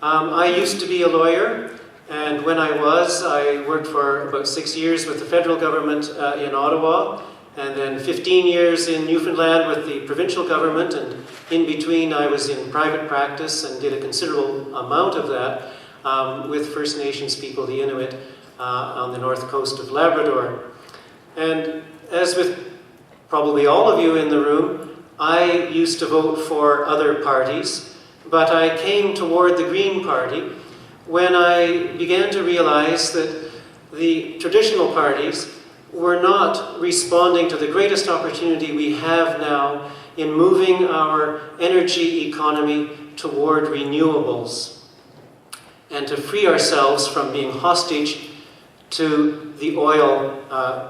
I used to be a lawyer, and when I worked for about 6 years with the federal government in Ottawa, and then 15 years in Newfoundland with the provincial government, and in between I was in private practice and did a considerable amount of that with First Nations people, the Inuit, on the north coast of Labrador. And as with probably all of you in the room, I used to vote for other parties, but I came toward the Green Party when I began to realize that the traditional parties were not responding to the greatest opportunity we have now in moving our energy economy toward renewables and to free ourselves from being hostage to the oil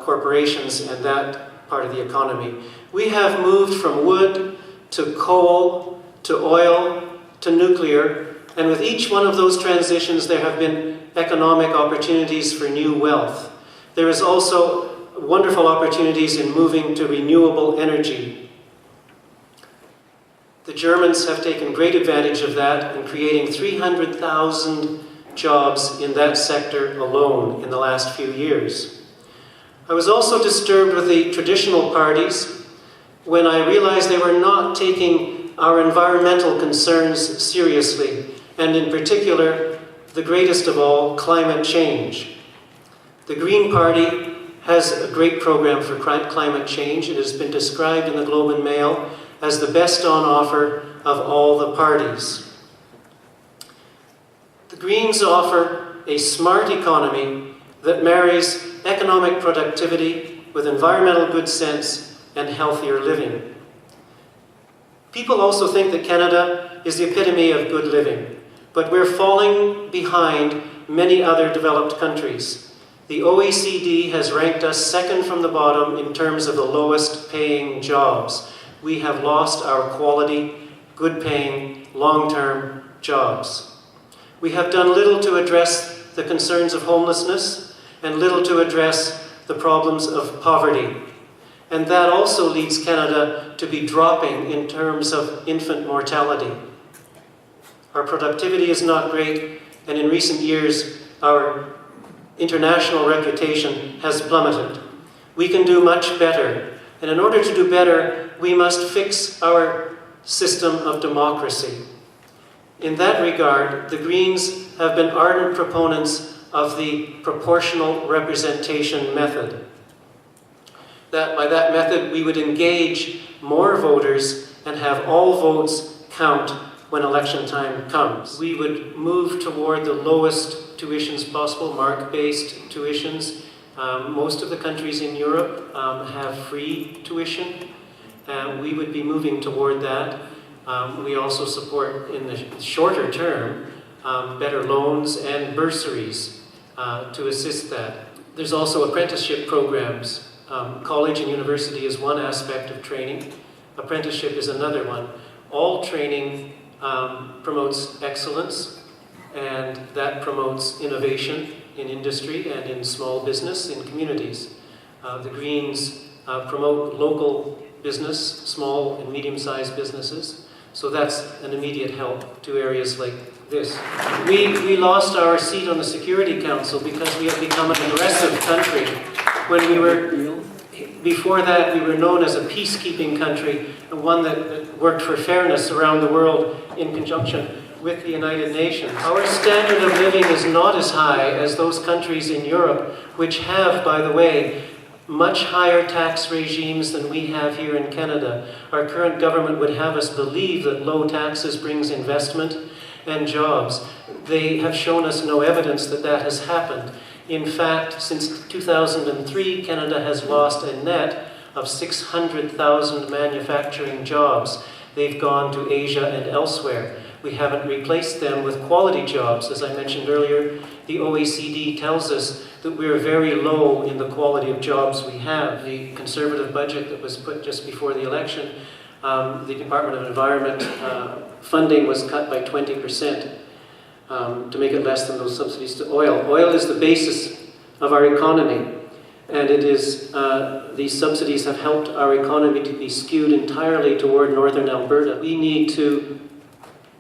corporations and that part of the economy. We have moved from wood to coal to oil to nuclear, and with each one of those transitions there have been economic opportunities for new wealth. There is also wonderful opportunities in moving to renewable energy. The Germans have taken great advantage of that in creating 300,000 jobs in that sector alone in the last few years. I was also disturbed with the traditional parties when I realized they were not taking our environmental concerns seriously, and in particular, the greatest of all, climate change. The Green Party has a great program for climate change. It has been described in the Globe and Mail as the best on offer of all the parties. The Greens offer a smart economy that marries economic productivity with environmental good sense and healthier living. People also think that Canada is the epitome of good living, but we're falling behind many other developed countries. The OECD has ranked us second from the bottom in terms of the lowest paying jobs. We have lost our quality, good paying, long-term jobs. We have done little to address the concerns of homelessness and little to address the problems of poverty. And that also leads Canada to be dropping in terms of infant mortality. Our productivity is not great, and in recent years, our international reputation has plummeted. We can do much better, and in order to do better, we must fix our system of democracy. In that regard, the Greens have been ardent proponents of the proportional representation method. That by that method, we would engage more voters and have all votes count when election time comes. We would move toward the lowest tuitions possible, mark-based tuitions. Most of the countries in Europe have free tuition. We would be moving toward that. We also support, in the shorter term, better loans and bursaries to assist that. There's also apprenticeship programs. College and university is one aspect of training. Apprenticeship is another one. All training promotes excellence, and that promotes innovation in industry and in small business, in communities. The Greens promote local business, small and medium-sized businesses, so that's an immediate help to areas like this. We lost our seat on the Security Council because we have become an aggressive country. Before that, we were known as a peacekeeping country, and one that worked for fairness around the world in conjunction with the United Nations. Our standard of living is not as high as those countries in Europe, which have, by the way, much higher tax regimes than we have here in Canada. Our current government would have us believe that low taxes brings investment and jobs. They have shown us no evidence that that has happened. In fact, since 2003, Canada has lost a net of 600,000 manufacturing jobs. They've gone to Asia and elsewhere. We haven't replaced them with quality jobs. As I mentioned earlier, the OECD tells us that we're very low in the quality of jobs we have. The Conservative budget that was put just before the election, the Department of Environment funding was cut by 20%. To make it less than those subsidies to oil. Oil is the basis of our economy, and it is these subsidies have helped our economy to be skewed entirely toward northern Alberta. We need to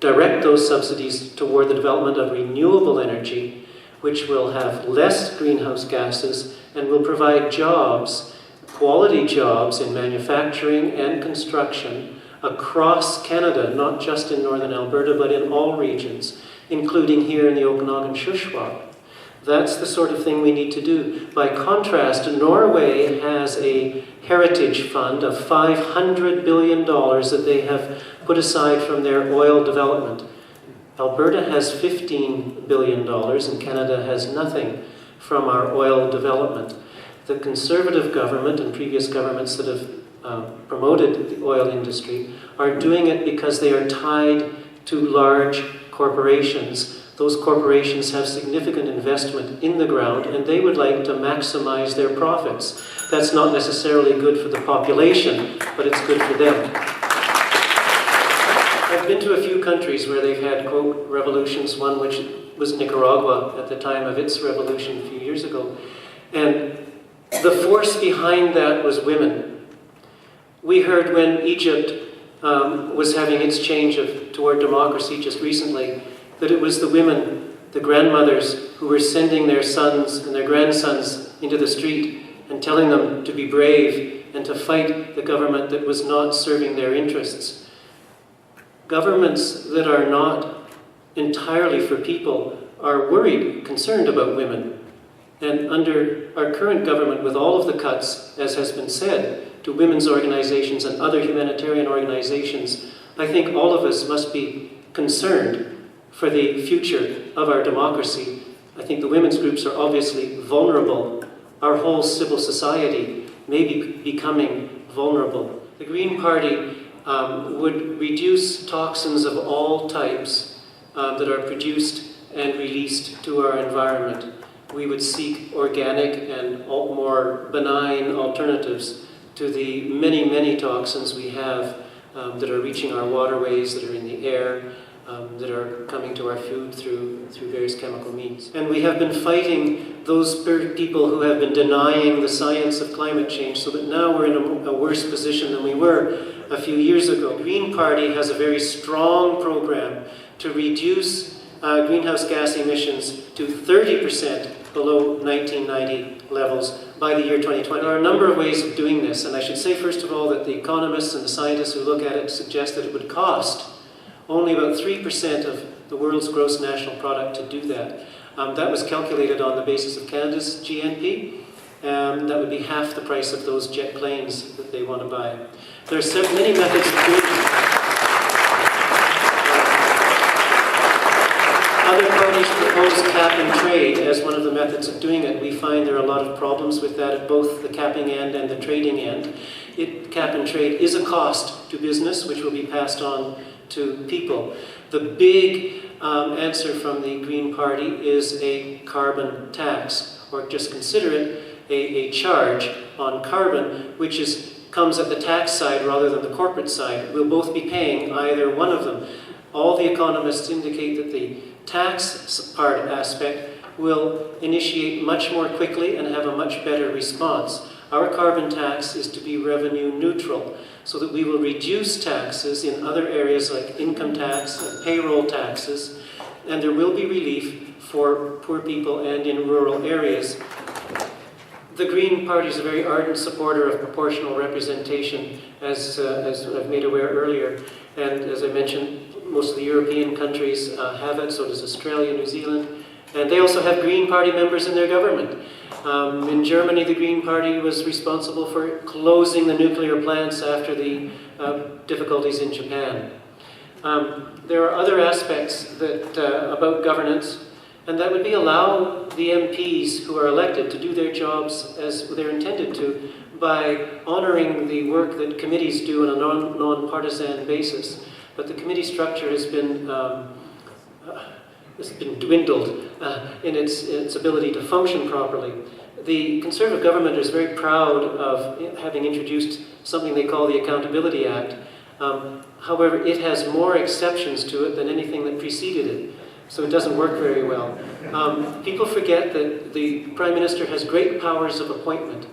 direct those subsidies toward the development of renewable energy, which will have less greenhouse gases and will provide jobs, quality jobs in manufacturing and construction across Canada, not just in northern Alberta, but in all regions, including here in the Okanagan Shuswap. That's the sort of thing we need to do. By contrast, Norway has a heritage fund of $500 billion that they have put aside from their oil development. Alberta has $15 billion and Canada has nothing from our oil development. The Conservative government and previous governments that have promoted the oil industry are doing it because they are tied to large corporations. Those corporations have significant investment in the ground and they would like to maximize their profits. That's not necessarily good for the population, but it's good for them. I've been to a few countries where they've had, quote, revolutions, one which was Nicaragua at the time of its revolution a few years ago. And the force behind that was women. We heard when Egypt was having its change toward democracy just recently, that it was the women, the grandmothers, who were sending their sons and their grandsons into the street and telling them to be brave and to fight the government that was not serving their interests. Governments that are not entirely for people are worried, concerned about women. And under our current government, with all of the cuts, as has been said, to women's organizations and other humanitarian organizations, I think all of us must be concerned for the future of our democracy. I think the women's groups are obviously vulnerable. Our whole civil society may be becoming vulnerable. The Green Party would reduce toxins of all types that are produced and released to our environment. We would seek organic and more benign alternatives to the many, many toxins we have that are reaching our waterways, that are in the air, that are coming to our food through various chemical means. And we have been fighting those people who have been denying the science of climate change, so that now we're in a worse position than we were a few years ago. The Green Party has a very strong program to reduce greenhouse gas emissions to 30% below 1990 levels by the year 2020. There are a number of ways of doing this, and I should say first of all that the economists and the scientists who look at it suggest that it would cost only about 3% of the world's gross national product to do that. That was calculated on the basis of Canada's GNP. That would be half the price of those jet planes that they want to buy. There are many methods of doing it. Other parties propose cap and trade as one of the methods of doing it. We find there are a lot of problems with that at both the capping end and the trading end. Cap and trade is a cost to business, which will be passed on to people. The big answer from the Green Party is a carbon tax, or just consider it a charge on carbon, which comes at the tax side rather than the corporate side. We'll both be paying either one of them. All the economists indicate that the tax part aspect will initiate much more quickly and have a much better response. Our carbon tax is to be revenue neutral, so that we will reduce taxes in other areas like income tax and payroll taxes, and there will be relief for poor people and in rural areas. The Green Party is a very ardent supporter of proportional representation, as I've made aware earlier, and as I mentioned, most of the European countries have it, so does Australia, New Zealand, and they also have Green Party members in their government. In Germany, the Green Party was responsible for closing the nuclear plants after the difficulties in Japan. There are other aspects about governance, and that would be allow the MPs who are elected to do their jobs as they're intended to by honoring the work that committees do on a non-partisan basis. But the committee structure has been dwindled in its ability to function properly. The Conservative government is very proud of having introduced something they call the Accountability Act. However, it has more exceptions to it than anything that preceded it, so it doesn't work very well. People forget that the Prime Minister has great powers of appointment.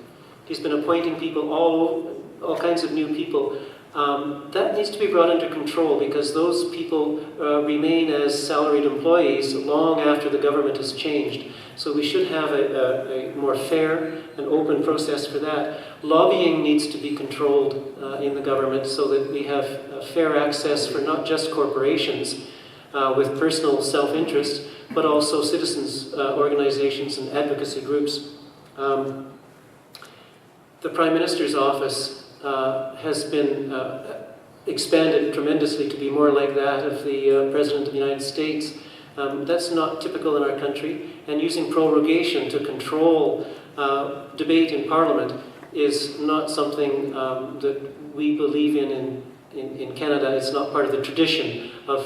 He's been appointing people, all kinds of new people, That needs to be brought under control because those people remain as salaried employees long after the government has changed. So we should have a more fair and open process for that. Lobbying needs to be controlled in the government so that we have fair access for not just corporations with personal self-interest, but also citizens' organizations and advocacy groups. The Prime Minister's office has been expanded tremendously to be more like that of the President of the United States. That's not typical in our country, and using prorogation to control debate in Parliament is not something that we believe in Canada. It's not part of the tradition of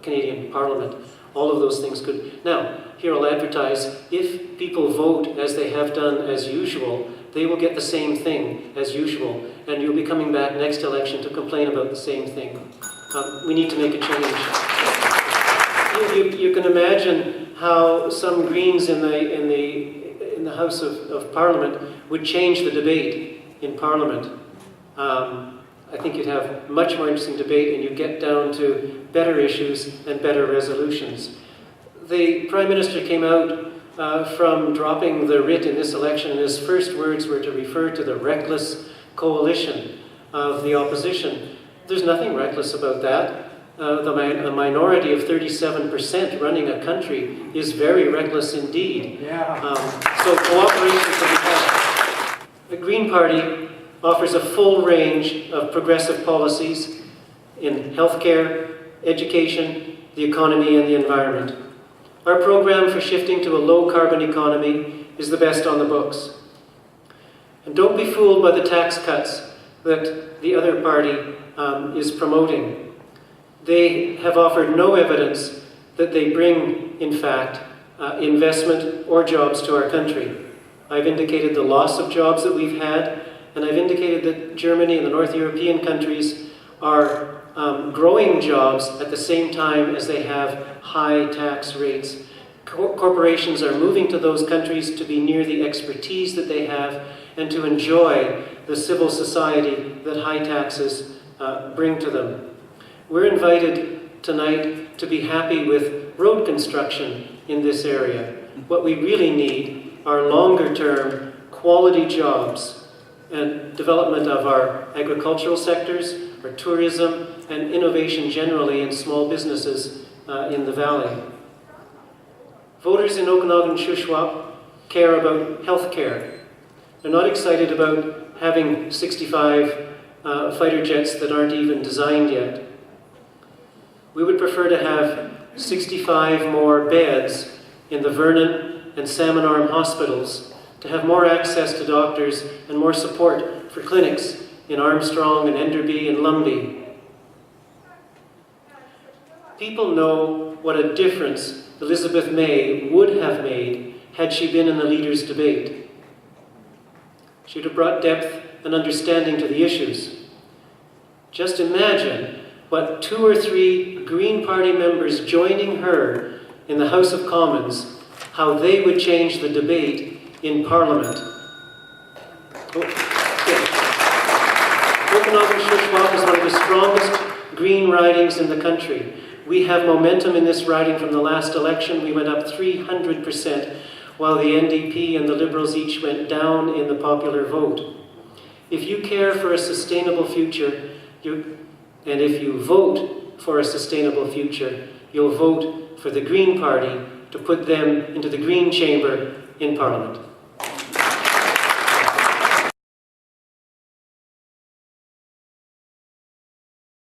Canadian Parliament. All of those things could... Now, here I'll advertise, if people vote as they have done as usual, they will get the same thing as usual, and you'll be coming back next election to complain about the same thing. We need to make a change. You can imagine how some Greens in the House of Parliament would change the debate in Parliament. I think you'd have much more interesting debate, and you'd get down to better issues and better resolutions. The Prime Minister came out from dropping the writ in this election, and his first words were to refer to the reckless coalition of the opposition. There's nothing reckless about that. A minority of 37% running a country is very reckless indeed. So cooperation can be had. The Green Party offers a full range of progressive policies in healthcare, education, the economy, and the environment. Our program for shifting to a low-carbon economy is the best on the books. And don't be fooled by the tax cuts that the other party is promoting. They have offered no evidence that they bring, in fact, investment or jobs to our country. I've indicated the loss of jobs that we've had, and I've indicated that Germany and the North European countries are growing jobs at the same time as they have high tax rates. Corporations are moving to those countries to be near the expertise that they have and to enjoy the civil society that high taxes bring to them. We're invited tonight to be happy with road construction in this area. What we really need are longer-term quality jobs and development of our agricultural sectors, our tourism, and innovation generally in small businesses in the valley. Voters in Okanagan and Shuswap care about health care. They're not excited about having 65 fighter jets that aren't even designed yet. We would prefer to have 65 more beds in the Vernon and Salmon Arm hospitals, to have more access to doctors and more support for clinics in Armstrong and Enderby and Lumby. People know what a difference Elizabeth May would have made had she been in the leaders' debate. She would have brought depth and understanding to the issues. Just imagine what 2 or 3 Green Party members joining her in the House of Commons, how they would change the debate in Parliament. Okanagan-Shuswap is one of the strongest Green ridings in the country. We have momentum in this riding from the last election. We went up 300%, while the NDP and the Liberals each went down in the popular vote. If you care for a sustainable future, and if you vote for a sustainable future, you'll vote for the Green Party to put them into the Green Chamber in Parliament.